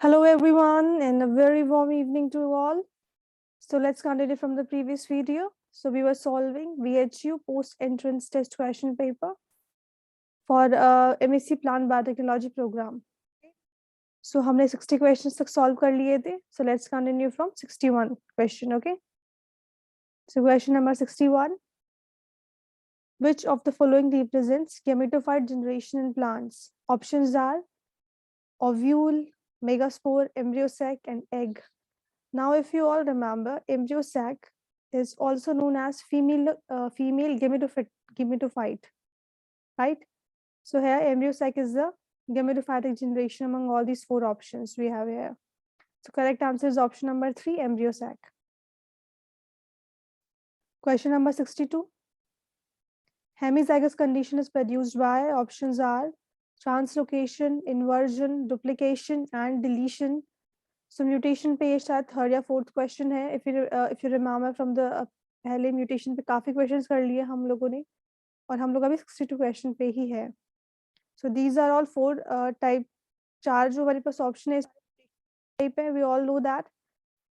Hello everyone and a very warm evening to you all. So let's continue from the previous video. So we were solving VHU post-entrance test question paper for MSc Plant Biotechnology program. So हमने 60 questions तक solve कर लिए थे. So let's continue from 61 question, okay? So question number 61. Which of the following represents gametophyte generation in plants? Options are ovule, megaspore, embryo sac, and egg. Now, if you all remember, embryo sac is also known as female gametophyte, right? So here, embryo sac is the gametophytic generation among all these four options we have here. So correct answer is option number 3, embryo sac. Question number 62. Hemizygous condition is produced by, options are translocation, inversion, duplication, and deletion. So mutation पे ये शायद third या fourth question है. if you remember from the पहले mutation पे काफी questions कर लिए हम लोगों ने और हम लोग अभी 62 क्वेश्चन पे ही है. So these are all four type. चार जो हमारे पास ऑप्शन है टाइप है, we all know that.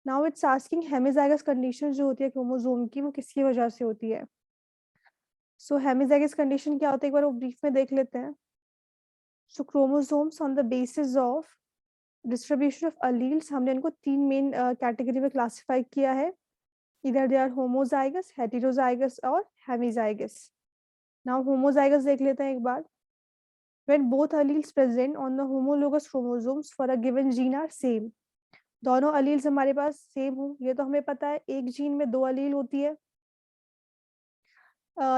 Now it's asking hemizygous condition जो होती है क्रोमोसोम की वो किसकी वजह से होती है. So हेमिजाइगस कंडीशन क्या होता है एक बार वो ब्रीफ में देख लेते हैं. So chromosomes on the basis of distribution of alleles हमने इनको तीन मेन कैटेगरी में क्लासिफाई किया है. इधर दे आर होमोजाइगस, हेटेरोजाइगस और हेमिजाइगस. नाउ होमोजाइगस देख लेते हैं एक बार. When both alleles present on the homologous chromosomes for a given gene are same. दोनों अलील्स हमारे पास सेम हो ये तो हमें पता है. एक जीन में दो अलील होती है,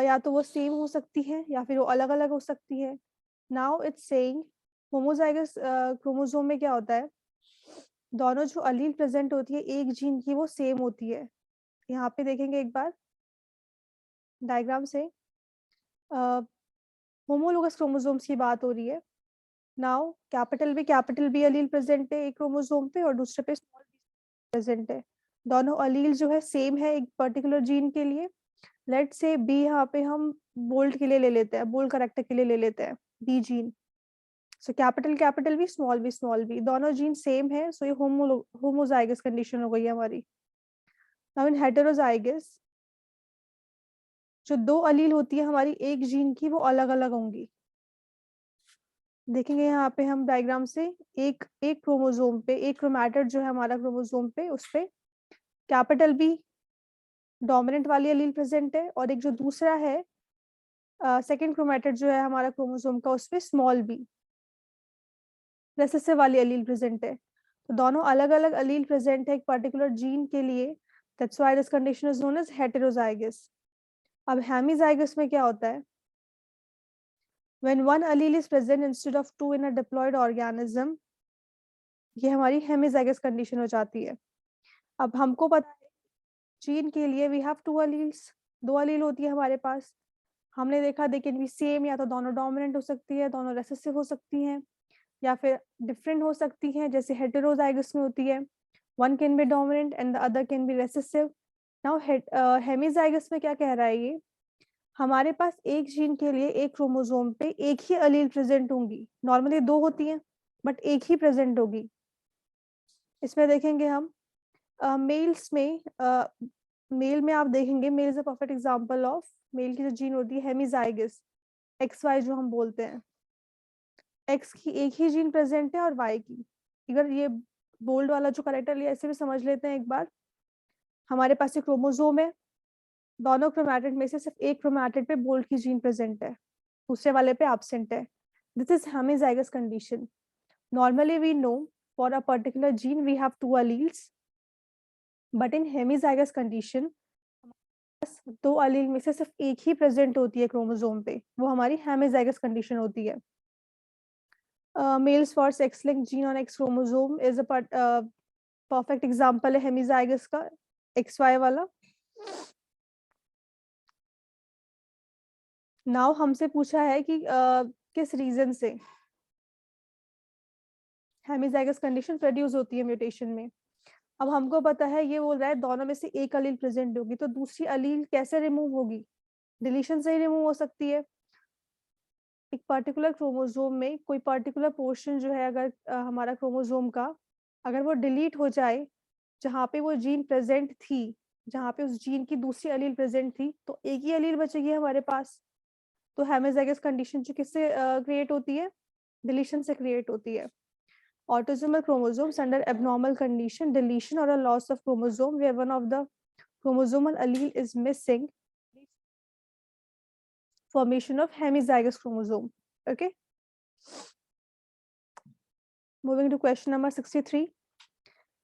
या तो वो सेम हो सकती है या फिर वो अलग अलग हो सकती है. Now it's saying homozygous chromosome में क्या होता है, दोनों जो अलील प्रेजेंट होती है एक जीन की वो सेम होती है. यहाँ पे देखेंगे एक बार डायग्राम से होमोलोगस क्रोमोसोम्स की बात हो रही है. नाउ कैपिटल बी अलील प्रेजेंट है एक क्रोमोसोम पे और दूसरे पे स्मॉल बी प्रेजेंट है. दोनों अलील जो है सेम है एक पर्टिकुलर जीन के लिए. लेट्स से बी यहाँ पे हम बोल्ड के लिए ले लेते हैं, बोल्ड कैरेक्टर के लिए ले लेते हैं B gene. So capital B small B दोनों जीन सेम है. सो ये होमोजाइगस कंडीशन हो गई है हमारी. नाउ इन हेटेरोजाइगस जो दो अलील होती है हमारी एक जीन की वो अलग अलग होंगी. देखेंगे यहाँ पे हम डायग्राम से एक क्रोमोसोम पे एक क्रोमैटिड जो है हमारा क्रोमोसोम पे उस पे कैपिटल बी डोमिनेंट वाली अलील प्रेजेंट है और एक जो दूसरा है सेकंड क्रोमैटिड जो है हमारा क्रोमोसोम का उस पे स्मॉल बी रेसेसिव वाली अलील प्रेजेंट है. तो दोनों अलग अलग अलील प्रेजेंट है एक पर्टिकुलर जीन के लिए. That's why this condition is known as heterozygous. अब हेमिजाइगस में क्या होता है, when one allele is present instead of two in a diploid organism, ये हमारी हेमिजाइगस कंडीशन हो जाती है. अब हमको पता है जीन के लिए वी हैव टू अलील्स, दो अलील होती है हमारे पास. हमने देखा दे कैन बी सेम, या तो दोनों डोमिनेंट हो सकती है, दोनों रेसेसिव हो सकती हैं, या फिर डिफरेंट हो सकती हैं जैसे हेटेरोजाइगस में होती है. One can be dominant and the other can be recessive. Now hemizygous में क्या कह रहा है ये, हमारे पास एक जीन के लिए एक क्रोमोसोम पे एक ही अलील प्रेजेंट होंगी. नॉर्मली दो होती हैं बट एक ही प्रेजेंट होगी. इसमें देखेंगे हम मेल्स में मेल में आप देखेंगे male is a perfect example of male की जो जीन होती है हेमिजाइगस XY जो हम बोलते हैं. एक्स की एक ही जीन प्रेजेंट है और वाई की. अगर ये बोल्ड वाला जो करेक्टर लिया ऐसे भी समझ लेते हैं एक बार. हमारे पास ये क्रोमोसोम है, दोनों क्रोमैटिड में से सिर्फ एक क्रोमैटिड पे बोल्ड की जीन प्रेजेंट है, दूसरे वाले पे एब्सेंट है. This is hemizygous condition. Normally we know for a particular gene we have two alleles, but in hemizygous condition दो अलील में से सिर्फ एक ही प्रेजेंट होती है क्रोमोसोम पे, वो हमारी हेमिजाइगस कंडीशन होती है. Males for sex linked gene on X chromosome is a perfect example है हेमिजाइगस का XY वाला. नाउ हमसे पूछा है कि किस रीजन से हेमिजाइगस कंडीशन प्रोड्यूस होती है म्यूटेशन में. अब हमको पता है ये बोल रहा है दोनों में से एक अलील प्रेजेंट होगी, तो दूसरी अलील कैसे रिमूव होगी, डिलीशन से ही रिमूव हो सकती है. एक पर्टिकुलर क्रोमोसोम में कोई पर्टिकुलर पोर्शन जो है अगर हमारा क्रोमोसोम का अगर वो डिलीट हो जाए, जहाँ पे वो जीन प्रेजेंट थी, जहाँ पे उस जीन की दूसरी एलील प्रेजेंट थी, तो एक ही एलील बचेगी हमारे पास। तो हेमिज़ाइगस कंडीशन जो किससे क्रिएट होती है? डिलीशन से क्रिएट होती है। Autosomal chromosomes under abnormal condition, deletion or a loss of chromosome where one of the chromosomal allele is missing, formation of hemizygous chromosome. Okay. Moving to question number 63.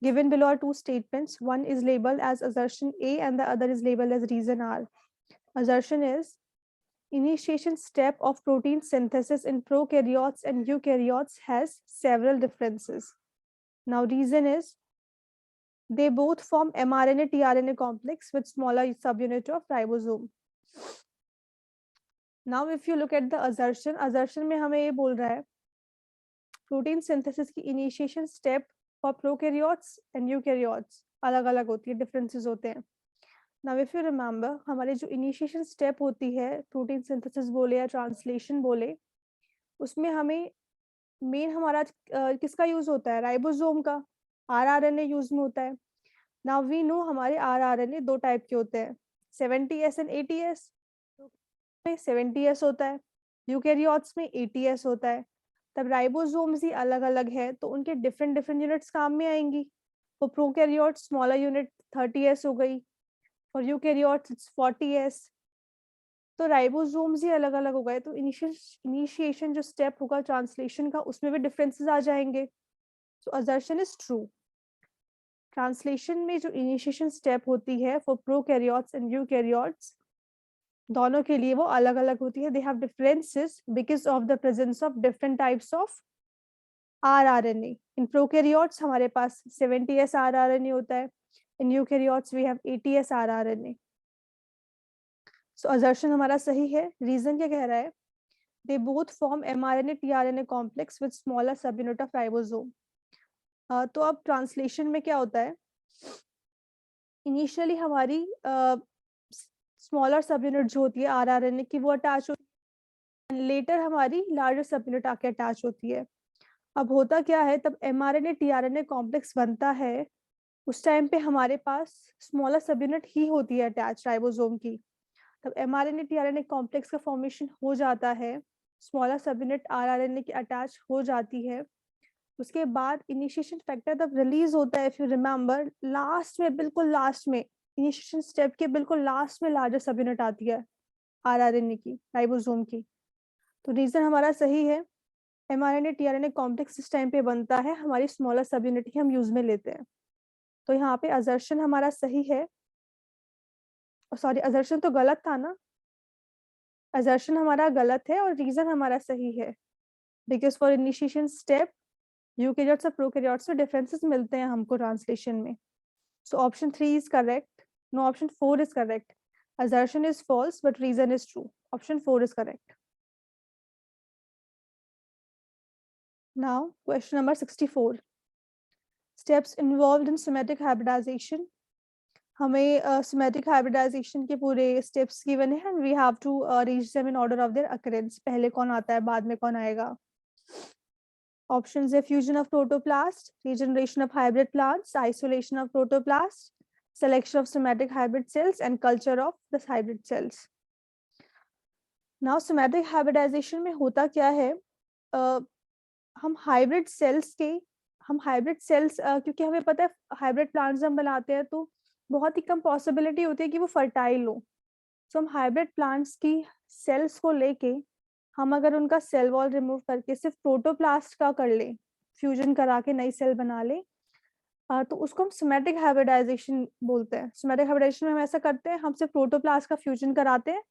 Given below are two statements. One is labeled as assertion A and the other is labeled as reason R. Assertion is initiation step of protein synthesis in prokaryotes and eukaryotes has several differences. Now reason is they both form mRNA tRNA complex with smaller subunit of ribosome. Now if you look at the assertion में हमें ये बोल रहा है protein synthesis की initiation step for prokaryotes and eukaryotes अलग अलग होती है, डिफरेंसेस होते हैं. नाउ इफ यू रिमेंबर, हमारे जो इनिशिएशन स्टेप होती है प्रोटीन सिंथेसिस बोले या ट्रांसलेशन बोले, उसमें हमें मेन हमारा किसका यूज होता है? राइबोसोम का. आरआरएनए यूज में होता है. नाउ वी नो हमारे आरआरएनए दो टाइप के होते हैं, 70S एंड 80S. में 70S होता है, यूकैरियोट्स में 80S होता है. तब राइबोसोम्स ही अलग अलग है, तो उनके डिफरेंट डिफरेंट यूनिट्स काम में आएंगी. तो प्रोकैरियोट स्मॉलर यूनिट 30S हो गई, और यूकैरियोट्स इट्स 40S. तो राइबोसोम्स ही अलग अलग हो गए, तो इनिशिएशन जो स्टेप होगा ट्रांसलेशन का, उसमें भी डिफरेंसेस आ जाएंगे. सो असर्शन इज ट्रू. ट्रांसलेशन में जो इनिशिएशन स्टेप होती है फॉर प्रोकैरियोट्स एंड यूकैरियोट्स, दोनों के लिए वो अलग अलग होती है. They have differences because of the presence of different types of rRNA. In prokaryotes हमारे पास 70S आरआरएनए होता है, in eukaryotes we have 80S rRNA. So assertion हमारा सही है. रीजन क्या कह रहा है? They both form mRNA tRNA complex with smaller subunit of ribosome. तो अब ट्रांसलेशन में क्या होता है? इनिशियली हमारी स्मॉलर सबयूनिट जो होती है आरआरएनए की, वो अटैच होती है, लेटर हमारी लार्जर सबयूनिट आके अटैच होती है. अब होता क्या है, तब mRNA tRNA कॉम्प्लेक्स बनता है, उस टाइम पे हमारे पास स्मॉलर सबयूनिट ही होती है अटैच राइबोसोम की. तब mRNA tRNA कॉम्प्लेक्स का फॉर्मेशन हो जाता है, स्मॉलर सबयूनिट आरआरएनए की अटैच हो जाती है. उसके बाद इनिशिएशन फैक्टर तब रिलीज होता है. इफ यू रिमेंबर, लास्ट में, बिल्कुल लास्ट में, इनिशिएशन स्टेप के बिल्कुल लास्ट में लार्जर सबयूनिट आती है आरआरएनए की, राइबोसोम की. तो रीजन हमारा सही है. mRNA tRNA कॉम्प्लेक्स इस टाइम पे बनता है, हमारी स्मॉलर सबयूनिट ही हम यूज में लेते हैं. तो यहाँ पे असर्शन हमारा सही है. सॉरी, असर्शन तो गलत था ना. असर्शन हमारा गलत है और रीजन हमारा सही है. Because for initiation step eukaryotes और प्रोकैरियोट्स में डिफरेंसेस मिलते हैं हमको ट्रांसलेशन में. So option 3 is correct. No, option 4 is correct. assertion is false but reason is true. Option 4 is correct. Now question number 64. Steps involved in somatic hybridization. हमें somatic hybridization के पूरे steps given है and we have to reach them in order of their occurrence. पहले कौन आता है, बाद में कौन आएगा. Options है fusion of protoplast, regeneration of hybrid plants, isolation of protoplast, selection of somatic hybrid cells and culture of the hybrid cells. Now somatic hybridization में होता क्या है, हम हाइब्रिड सेल्स क्योंकि हमें पता है हाइब्रिड प्लांट्स हम बनाते हैं तो बहुत ही कम पॉसिबिलिटी होती है कि वो फर्टाइल हो. सो हम हाइब्रिड प्लांट्स की सेल्स को लेके हम अगर उनका सेल वॉल रिमूव करके सिर्फ प्रोटोप्लास्ट का कर ले, फ्यूजन करा के नई सेल बना ले, तो उसको हम सोमैटिक हाइब्रिडाइजेशन बोलते हैं. सोमैटिक हाइब्रिडाइजेशन में हम ऐसा करते हैं, हम सिर्फ प्रोटोप्लास्ट का फ्यूजन कराते हैं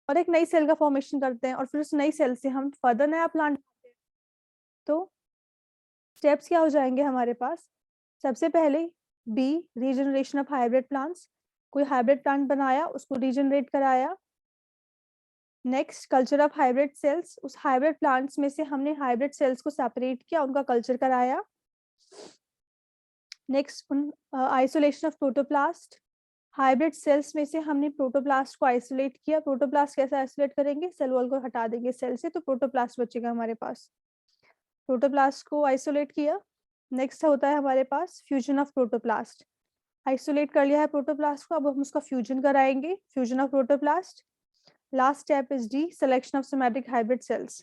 और एक नई सेल का फॉर्मेशन करते हैं और फिर उस नई सेल से हम फर्दर नया प्लांट बनाते हैं. तो स्टेप्स क्या हो जाएंगे हमारे पास? सबसे पहले B, regeneration of hybrid plants. कोई हाइब्रिड प्लांट बनाया, उसको रीजनरेट कराया. Next, culture of hybrid cells. उस हाइब्रिड प्लांट्स में से हमने हाइब्रिड सेल्स को सेपरेट किया, उनका कल्चर कराया. Next, isolation of protoplast. Hybrid cells में से हमने प्रोटोप्लास्ट को आइसोलेट किया. प्रोटोप्लास्ट कैसे आइसोलेट करेंगे? सेल वॉल को हटा देंगे सेल से, तो प्रोटोप्लास्ट बचेगा हमारे पास. प्रोटोप्लास्ट को आइसोलेट किया. नेक्स्ट होता है हमारे पास फ्यूजन ऑफ प्रोटोप्लास्ट। आइसोलेट कर लिया है प्रोटोप्लास्ट को, अब हम उसका फ्यूजन कराएंगे, fusion of protoplast. Last step is D, selection of somatic hybrid cells.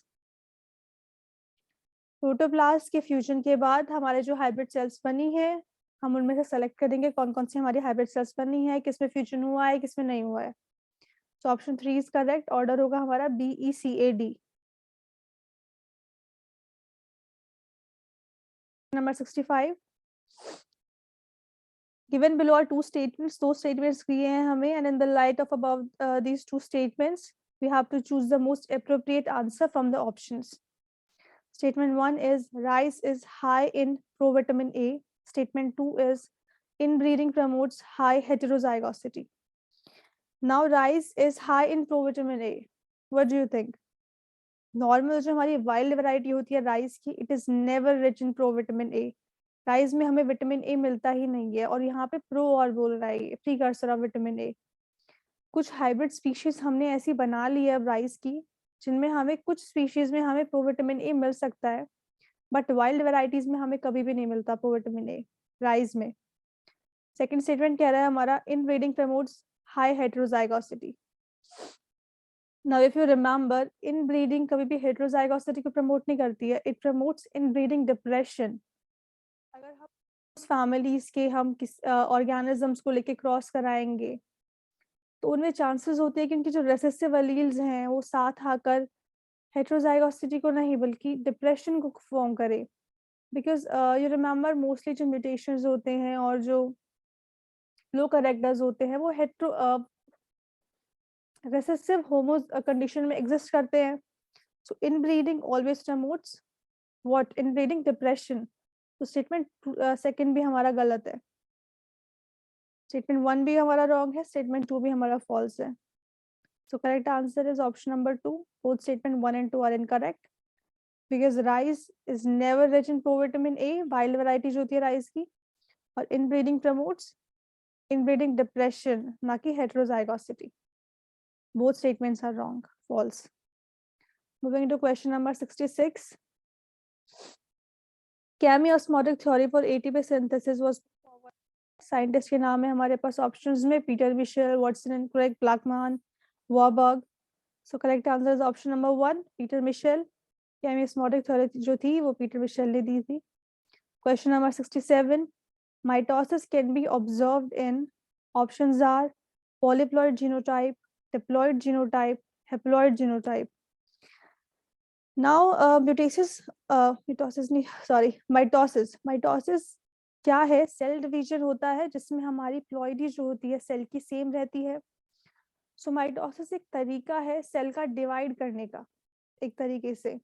Protoplast के फ्यूजन के बाद हमारे जो हाइब्रिड सेल्स बनी है, हम उनमें से सेलेक्ट करेंगे कौन कौन सी हमारी हाइब्रिड सेल्स बनी है, किसमें फ्यूजन हुआ है, किसमें नहीं हुआ है। तो ऑप्शन 3 इज करेक्ट, ऑर्डर होगा हमारा BECAD। Number 65, given below are two statements, दो statements दिए हैं हमें, and in the light of above these two statements we have to choose the most appropriate answer from the options. Statement 1 is rice is high in provitamin A. Statement 2 is inbreeding promotes high heterozygosity. Now rice is high in provitamin A. What do you think? Normal जो हमारी wild variety होती है rice की, it is never rich in provitamin A. Rice में हमें vitamin A मिलता ही नहीं है, और यहाँ पे प्रो और बोल रहा है प्रीकर्सर ऑफ विटामिन ए। कुछ हाइब्रिड स्पीशीज हमने ऐसी बना ली है अब राइस की, जिनमें हमें कुछ स्पीशीज में हमें प्रोविटामिन ए मिल सकता है, बट वाइल्ड वेराइटीज में हमें कभी भी नहीं मिलता प्रोविटामिन ए राइस में। सेकेंड स्टेटमेंट कह रहा है हमारा inbreeding promotes high heterozygosity. Now if you remember, inbreeding कभी भी heterozygosity को प्रमोट नहीं करती है, it promotes inbreeding depression। अगर हम उस फैमिलीज के हम किस ऑर्गेनिजम्स को लेके क्रॉस कराएंगे, तो उनमें चांसेस होते हैं कि उनकी जो रेसेसिव एलील्स हैं वो साथ आकर हेटेरोजाइगोसिटी को नहीं बल्कि डिप्रेशन को फॉर्म करे। बिकॉज यू रिमेम्बर मोस्टली जो म्यूटेशंस होते हैं और जो लो कैरेक्टर्स होते हैं वो हेटेरो रेसेसिव होमो कंडीशन में एग्जिस्ट करते हैं। So inbreeding always promotes what? Inbreeding depression. तो स्टेटमेंट सेकंड भी हमारा गलत है, स्टेटमेंट 1 भी हमारा रॉन्ग है, स्टेटमेंट 2 भी हमारा फॉल्स है। So correct answer is option number 2। Both statement 1 and 2 are incorrect, because rice is never rich in provitamin A, wild variety जो होती है राइस की, और इनब्रीडिंग प्रमोट्स इनब्रीडिंग डिप्रेशन, ना कि heterozygosity. Both statements are wrong, false. Moving to question number 66. Chemiosmotic theory for ATP synthesis was scientist के नाम है हमारे पास ऑप्शंस में Peter Mitchell, Watson and Crick, Blackman, Warburg. So correct answer is option number 1, Peter Mitchell. Chemiosmotic theory जो थी वो Peter Mitchell ने दी थी। Question number 67, mitosis can be observed in, options are polyploid genotype, diploid genotype, haploid genotype. Now mitosis क्या है? Cell division होता है जिसमें हमारी प्लॉइडी जो होती है सेल की सेम रहती है। सो माइटोसिस एक तरीका है सेल का डिवाइड करने का, एक तरीके से।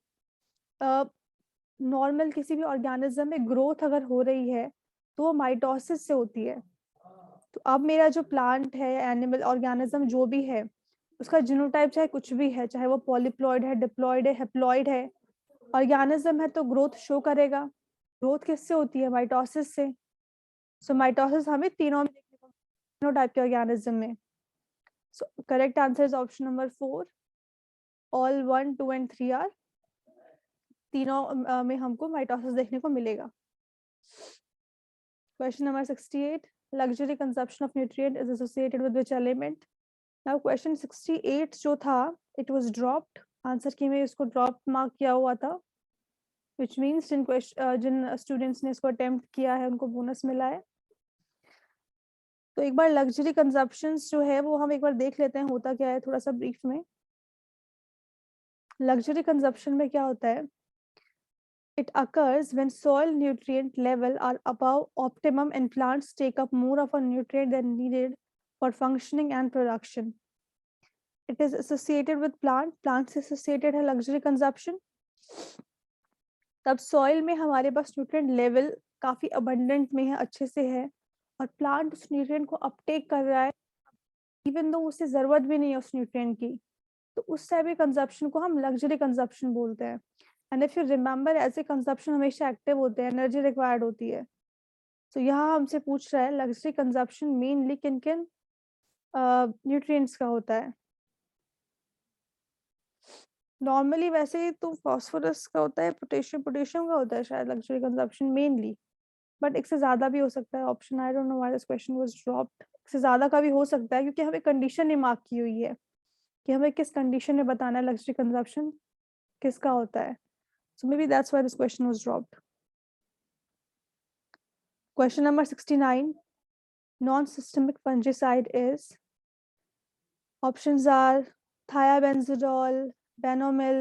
नॉर्मल किसी भी ऑर्गेनिज्म में ग्रोथ अगर हो रही है तो वो माइटोसिस से होती है। तो अब मेरा जो प्लांट है, एनिमल, ऑर्गेनिज्म जो भी है, उसका जीनोटाइप चाहे कुछ भी है, चाहे वो पॉलीप्लॉइड है, डिप्लॉइड है, हैप्लॉइड है, ऑर्गेनिज्म है तो ग्रोथ शो करेगा। ग्रोथ किससे होती है? माइटोसिस से। सो माइटोसिस हमें तीनों में देखने को, तीनों टाइप के ऑर्गेनिज्म में। So correct answer is option number 4, all 1, 2 and 3 are, तीनों में हमको माइटोसिस देखने को मिलेगा। Question number 68, luxury consumption of nutrient is associated with which element? Now question 68 जो था it was dropped, आंसर की में इसको ड्रॉप मार्क किया हुआ था, which means जिन स्टूडेंट्स ने इसको अटेम्प्ट किया है उनको बोनस मिला है। तो एक बार लग्जरी कंजप्शन जो है वो हम एक बार देख लेते हैं होता क्या है, थोड़ा सा ब्रीफ में। लग्जरी कंजप्शन में क्या होता है? It occurs when soil nutrient level are above optimum and plants take up more of a nutrient than needed for functioning and production. It is associated with plant से associated है luxury consumption। तब soil में हमारे पास nutrient level काफी abundant में है, अच्छे से है, और plant उस nutrient को uptake कर रहा है even though उसे जरूरत भी नहीं है उस nutrient की, तो उस टाइप के कंजप्शन को हम लग्जरी कंजप्शन बोलते हैं। एंड इफ यू रिमेम्बर, ऐसे कंजप्शन हमेशा एक्टिव होते हैं, एनर्जी रिक्वायर्ड होती है। तो यहाँ हमसे पूछ रहा है लग्जरी कंजप्शन मेनली किन किन न्यूट्रिएंट्स का होता है? नॉर्मली वैसे तो फास्फोरस का होता है, पोटेशियम का होता है शायद लग्जरी कंजप्शन मेनली। बट इससे ज्यादा भी हो सकता है option, I don't know why this question was dropped. इससे ज्यादा का भी हो सकता है क्योंकि हमें कंडीशन नहीं मार्क की हुई है कि हमें किस कंडीशन में बताना है लग्जरी कंजप्शन किसका होता है। So maybe that's why this question was dropped. Question number 69, non systemic fungicide is, options are thiabenzidol, benomil,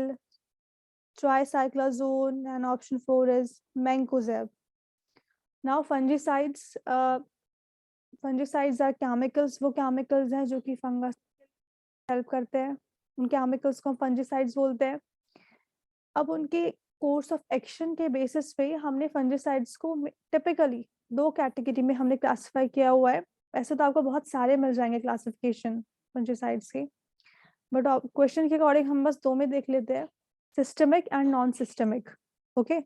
tricyclazone, and option 4 is mancozeb. Now fungicides are chemicals, वो chemicals हैं जो कि fungus help करते हैं, उन chemicals को हम fungicides बोलते हैं। अब उनके कोर्स ऑफ एक्शन के बेसिस पे हमने फंजिसाइड्स को टिपिकली 2 कैटेगरी में हमने क्लासिफाई किया हुआ है। ऐसे तो आपको बहुत सारे मिल जाएंगे क्लासिफिकेशन फंजिसाइड्स के, बट क्वेश्चन के अकॉर्डिंग हम बस 2 में देख लेते हैं, systemic and non systemic. Okay,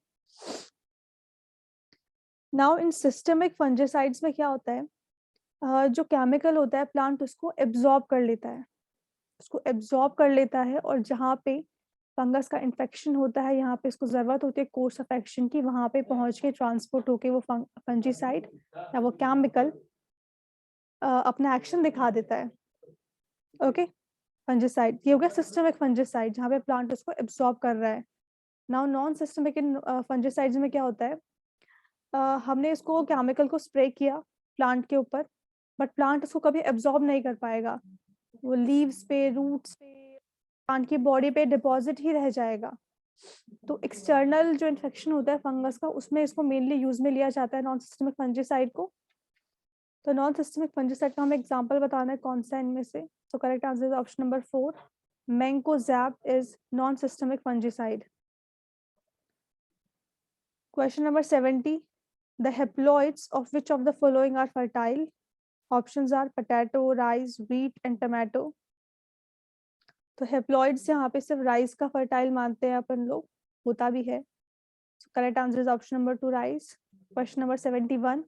now in systemic fungicides में क्या होता है, जो केमिकल होता है प्लांट उसको एब्जॉर्ब कर लेता है, उसको एब्जॉर्ब कर लेता है, और जहाँ पे फंगस का इन्फेक्शन होता है यहाँ पे इसको जरूरत होती है कोर्स ऑफ एक्शन की, वहां पे पहुंच के ट्रांसपोर्ट होके वो फंजीसाइड या वो केमिकल अपना एक्शन दिखा देता है। ओके, फंजीसाइड ये हो गया सिस्टमिक फंजीसाइड जहाँ पे प्लांट उसको एब्जॉर्ब कर रहा है। नाउ नॉन सिस्टमिक इन फंजीसाइड्स में क्या होता है, हमने इसको केमिकल को स्प्रे किया प्लांट के ऊपर, बट प्लांट उसको कभी एब्जॉर्ब नहीं कर पाएगा, वो लीव्स पे, रूट्स पे, प्लांट की बॉडी पे डिपॉजिट ही रह जाएगा। तो एक्सटर्नल जो इन्फेक्शन होता है फंगस का उसमें इसको मेनली यूज में लिया जाता है नॉन सिस्टमिक फंजीसाइड को। तो नॉन सिस्टमिक फंजीसाइड का हमें एग्जांपल बताना है कौन सा इनमें से। So correct answer is option number 4, mancozeb is non systemic fungicide. Question number 70, the haploids of which of the following are fertile? Options are potato, rice, wheat and tomato. तो हेप्लॉइड्स यहाँ पे सिर्फ राइस का फर्टाइल मानते हैं अपन लोग, होता भी है। Correct answer is option number 2, rice. Question number 71,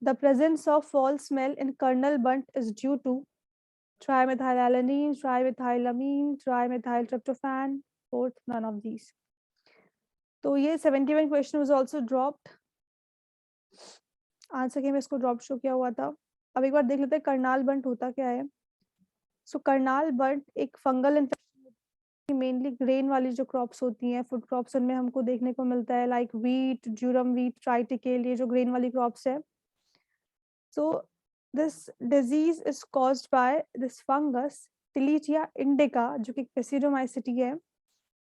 the presence of foul smell in kernel bunt is due to trimethylalanine, trimethylamine, trimethyltryptophan, fourth none of these. तो ये 71 question was also dropped, answer के में इसको drop show किया हुआ था। अब एक बार देख लेते हैं करनाल बंट होता क्या है। सो करनाल बंट एक फंगल इन्फेक्शन, मेनली ग्रेन वाली जो क्रॉप्स होती हैं, फूड क्रॉप्स, उनमें हमको देखने को मिलता है, like wheat, durum wheat, triticale, ये जो ग्रेन वाली क्रॉप्स है। So this disease is caused by this fungus Tilletia indica, जो कि पेसिडोमाइसिटी है।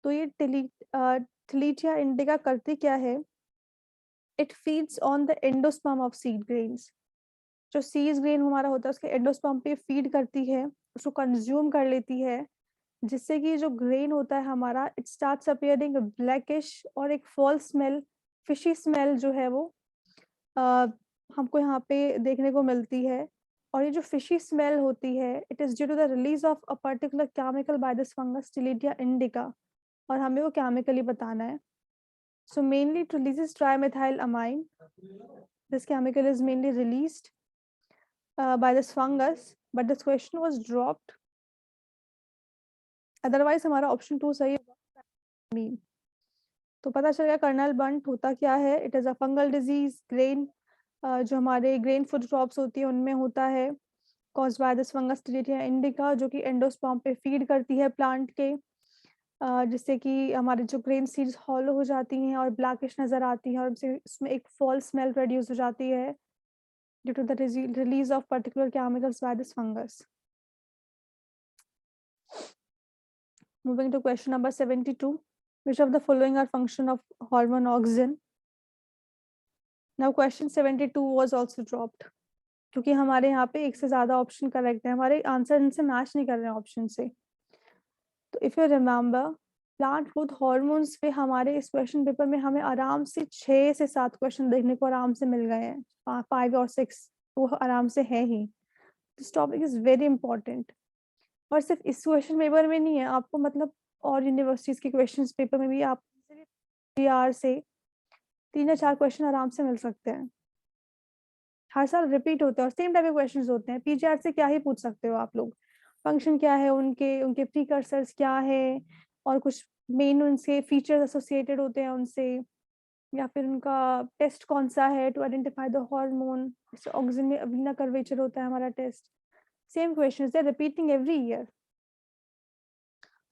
तो ये टिलीटिया इंडिका करती क्या है, it feeds on the endosperm of seed grains. जो सीड ग्रेन हमारा होता है उसके एंडोस्पर्म पे फीड करती है, उसको कंज्यूम कर लेती है, जिससे कि जो ग्रेन होता है हमारा, इट स्टार्ट्स अपीयरिंग ब्लैकिश और एक फॉल स्मेल, फिशी स्मेल जो है वो हमको यहाँ पे देखने को मिलती है। और ये जो फिशी स्मेल होती है, it is due to the release of a particular chemical by this fungus Tilletia indica, और हमें वो केमिकल ही बताना है। So mainly it releases trimethylamine, this chemical is mainly released by this fungus, but this question was dropped. Otherwise हमारा option 2 सही है। तो पता चल गया कर्नल बंट होता क्या है, it is a fungal disease, grain जो हमारे ग्रेन फूड क्रॉप्स होती है उनमें होता है, caused by this fungus Tilletia indica, जो कि एंडोस्पर्म पे फीड करती है प्लांट के, जिससे कि हमारे जो ग्रेन सीड्स हॉलो हो जाती हैं और ब्लैकिश नजर आती हैं, और इसमें एक फॉल स्मेल प्रोड्यूस हो जाती है due to the release of particular chemicals by this fungus. Moving to question number 72, which of the following are function of hormone auxin? Now question 72 was also dropped क्योंकि हमारे यहाँ पे एक से ज्यादा ऑप्शन करेक्ट है, हमारे आंसर इनसे मैच नहीं कर रहे हैं ऑप्शन से। तो if you remember, plant growth hormones पे हमारे इस क्वेश्चन पेपर में हमें आराम से 6 से 7 क्वेश्चन देखने को आराम से मिल गए हैं, 5 और 6 वो आराम से है ही। This topic is very important, और सिर्फ इस क्वेश्चन पेपर में नहीं है, आपको मतलब और यूनिवर्सिटीज के क्वेश्चन पेपर में भी आप PR से 3 या 4 क्वेश्चन आराम से मिल सकते हैं। हर साल रिपीट होते हैं और सेम टाइप के क्वेश्चंस होते हैं। PGR से क्या ही पूछ सकते हो आप लोग, फंक्शन क्या है उनके, उनके प्रीकर्सर्स क्या है, और कुछ मेन उनसे फीचर्स एसोसिएटेड होते हैं उनसे, या फिर उनका टेस्ट कौन सा है टू आइडेंटिफाई द हार्मोन, जैसे ऑक्सीजन में अवीना कर्वेचर होता है हमारा test. Same question they repeating every year.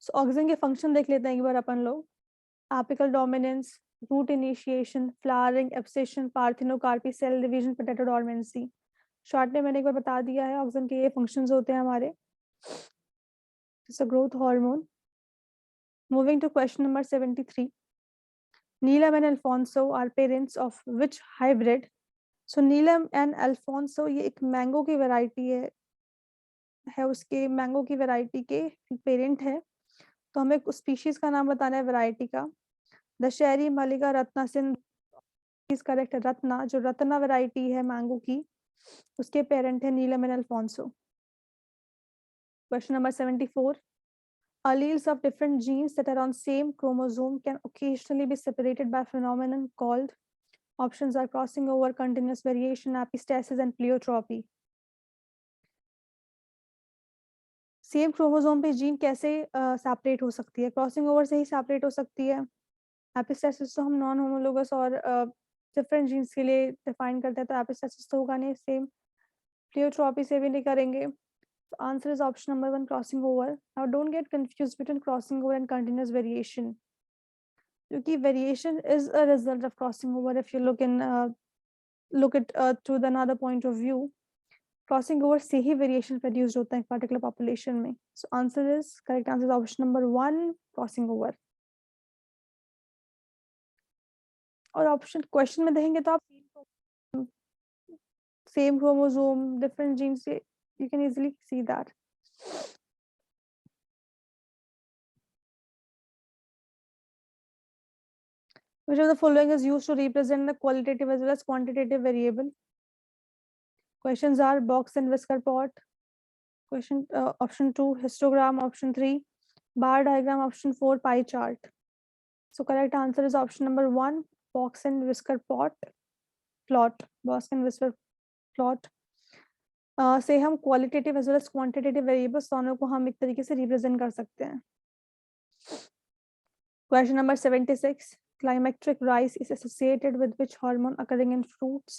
So auxin के फंक्शन देख लेते हैं एक बार अपन लोग। Apical dominance, root initiation, flowering, abscission, parthenocarpy, cell division, potato dormancy. Short में मैंने एक बार बता दिया है ऑक्सीजन के ये फंक्शंस होते हैं हमारे। It's a growth hormone. Moving to question number 73। Neelam and Alphonso are parents of which hybrid? So Neelam and Alphonso ये एक मैंगो की वैरायटी है उसके मैंगो की वैरायटी के पेरेंट है। तो हमें उस स्पीशीज का नाम बताना है वैरायटी का। Dasheri, Mallika, Ratna, Sindh is correct. रत्ना, जो रत्ना वैरायटी है मैंगो की, उसके पेरेंट है Neelam and Alphonso. Question number 74। Alleles of different genes that are on same chromosome can occasionally be separated by phenomenon called. Options are crossing over, continuous variation, epistasis, and pleiotropy. Same chromosome पे gene कैसे separate हो सकती है? Crossing over से ही separate हो सकती है। Epistasis तो हम नॉन होमोलोगस और डिफरेंट जीन्स के लिए डिफाइन करते हैं, तो एपिस्टेसिस तो होगा नहीं। सेम प्लियोट्रॉपी से भी नहीं करेंगे। So answer is option number 1, crossing over. Now don't get confused between crossing over and continuous variation. क्योंकि variation is a result of crossing over. If you look at through the another point of view, crossing over से ही variation produced होता है particular population में. So answer is correct answer is option number 1, crossing over. और option question में देखेंगे तो आप same chromosome different gene से you can easily see that. Which of the following is used to represent the qualitative as well as quantitative variable? Questions are box and whisker pot. Question option 2, histogram. Option 3, bar diagram. Option 4, pie chart. So correct answer is option number 1, box and whisker pot plot. Box and whisker plot से हम qualitative as well as quantitative variables दोनों को हम एक तरीके से represent कर सकते हैं। Question number 76। Climacteric rise is associated with which hormone occurring in fruits?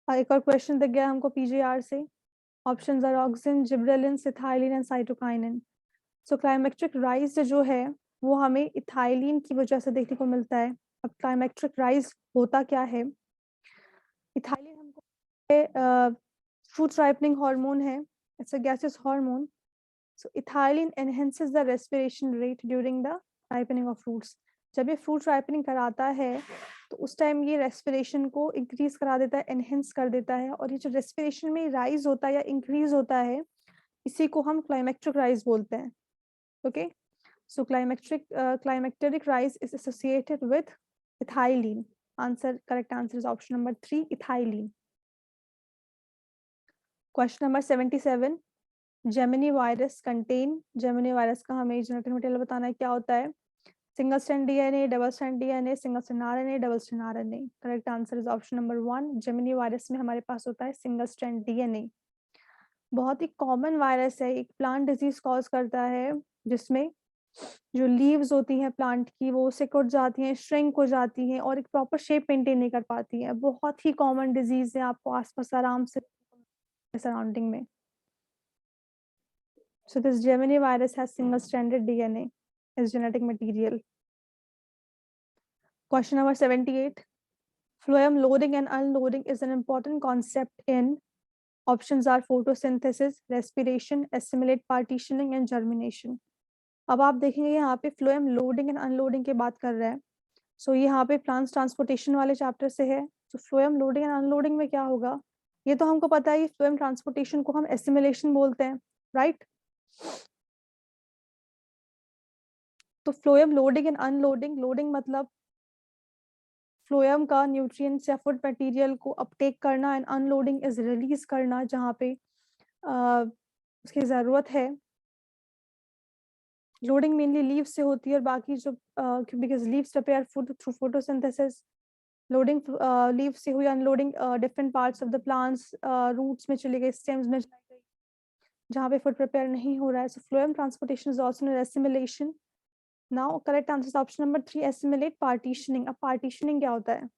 एक और क्वेश्चन दिख गया हमको पीजीआर से। Options are auxin, gibberellin, ethylene and cytokinin. So climacteric rise जो है वो हमें इथाइलिन की वजह से देखने को मिलता है। अब क्लाइमेक्ट्रिक राइज होता क्या है? इथाइलिन हमको फ्रूट राइपनिंग हार्मोन है, it's a gaseous hormone. So ethylene enhances the respiration rate during the ripening of fruits. जब ये फ्रूट राइपनिंग कराता है तो उस टाइम ये रेस्पिरेशन को इंक्रीज करा देता है, एनहेंस कर देता है। और ये जो रेस्पिरेशन में राइज होता है या इंक्रीज होता है, इसी को हम क्लाइमेक्ट्रिक राइज बोलते हैं। Okay, so climacteric rise is associated with ethylene. Correct answer is option number 3, ethylene. Question number 77. Gemini virus का हमें जेनेटिक मटेरियल बताना है, क्या होता है? Single strand DNA, double strand DNA, single strand RNA, double strand RNA. Correct answer is option number 1, Gemini virus में हमारे पास होता है सिंगल स्ट्रैंड डीएनए। बहुत ही कॉमन वायरस है, एक प्लांट डिजीज कॉज करता है जिसमें जो लीव्स होती हैं प्लांट की वो सिकुड़ जाती हैं, श्रिंक हो जाती हैं और एक प्रॉपर शेप मेंटेन नहीं कर पाती हैं। बहुत ही कॉमन डिजीज है, आपको आसपास आराम से सराउंडिंग में। So this Gemini virus has single-stranded DNA as genetic material. Question number 78. Phloem loading and unloading is an important concept in. Options are photosynthesis, respiration, assimilate, partitioning and germination. अब आप देखेंगे यहाँ पे फ्लोएम लोडिंग एंड अनलोडिंग की बात कर रहे हैं। सो ये यहाँ पे प्लांट्स ट्रांसपोर्टेशन वाले चैप्टर से है। तो फ्लोएम लोडिंग एंड अनलोडिंग में क्या होगा, ये तो हमको पता है। फ्लोएम ट्रांसपोर्टेशन को हम एसिमिलेशन बोलते हैं, राइट? तो phloem loading and unloading, loading मतलब फ्लोएम का न्यूट्रिएंट्स या फूड मटेरियल को अपटेक करना, एंड अनलोडिंग इज रिलीज करना जहाँ पे उसकी जरूरत है। लोडिंग मेनली लीव्स से होती है और बाकी जो because leaves prepare food through photosynthesis. Loading leaf से हुई, unloading different parts of the plants, roots में चली गई, स्टेम्स में चली गई जहाँ पे फूड प्रिपेयर नहीं हो रहा है। So phloem transportation is also known as assimilation. Now correct answer option number 3 assimilate partitioning. अब पार्टीशनिंग क्या होता है?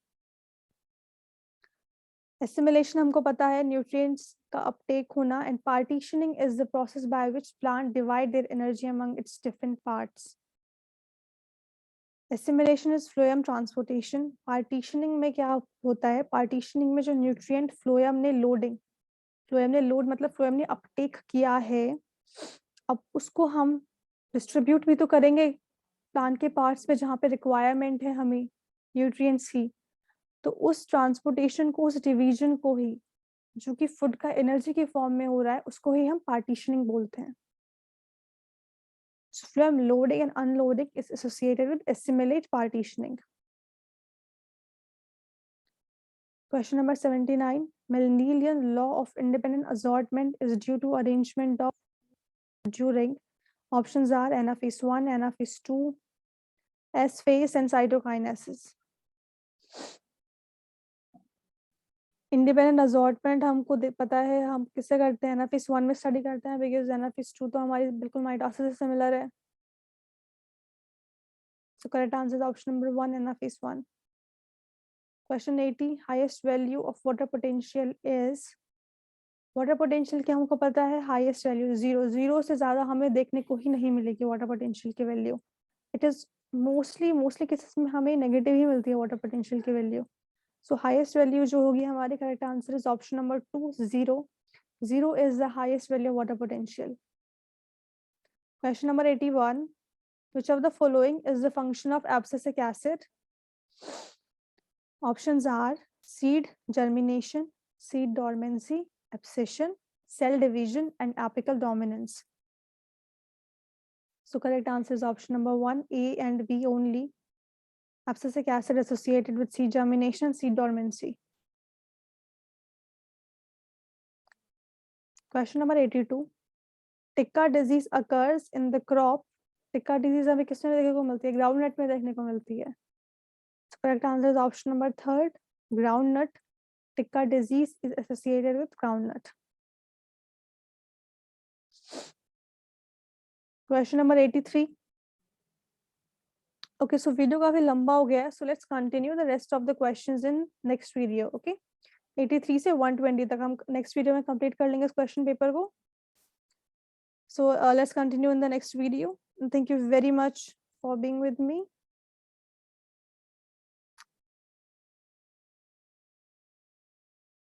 एसिमिलेशन हमको पता है न्यूट्रिएंट्स का अपटेक होना, and partitioning is the process by which plant divide their energy among it's different parts. Assimilation is phloem transportation. Partitioning में क्या होता है? पार्टीशनिंग में जो न्यूट्रिएंट फ्लोएम ने लोडिंग, फ्लोएम ने लोड मतलब फ्लोएम ने अपटेक किया है, अब उसको हम डिस्ट्रीब्यूट भी तो करेंगे प्लांट के पार्ट्स पे जहाँ पे रिक्वायरमेंट है हमें न्यूट्रिएंट्स की। तो उस ट्रांसपोर्टेशन को, उस डिवीजन को ही, जो कि फूड का एनर्जी के फॉर्म में हो रहा है, उसको ही हम पार्टीशनिंग बोलते हैं। So phloem loading and unloading is associated with assimilate partitioning. Question number 79. Mendelian law of independent assortment is due to arrangement of during. Options are anaphase 1, anaphase 2, S phase and cytokinesis. Independent assortment हमको पता है हम किससे करते हैं? Anaphase 1 में study करते हैं, बिकॉज एनाफेज 2 तो हमारी बिल्कुल माइटोसिस से सिमिलर है। So correct answer is option number 1 anaphase 1। Question 80, highest value of water potential is. Water potential क्या हमको पता है? Highest value 0। 0 से ज्यादा हमें देखने को ही नहीं मिलेगी वाटर पोटेंशियल की value. It is mostly cases में हमें नेगेटिव ही मिलती है वाटर पोटेंशियल की वैल्यू। सो हाईएस्ट वैल्यू जो होगी हमारी, correct answer is option number 2 0। 0 is the highest value of water potential. Question number 81. Which of the following is the function of abscisic acid? Options are seed germination, seed dormancy, abscission, cell division, and apical dominance. So correct answer is option number 1, A and B only. Abscisic acid associated with seed germination and seed dormancy. Question number 82. Tikka disease occurs in the crop. Tikka disease हमें किसमें देखने को मिलती है? Groundnut में देखने को मिलती है। So correct answer is option number 3, groundnut. Tikka disease is associated with groundnut. Question number 83. Okay, so video काफी लंबा हो गया है, so let's continue the rest of the questions in next video. Okay, 83 से 120 तक हम next video में complete कर लेंगे इस question paper को. So let's continue in the next video. Thank you very much for being with me.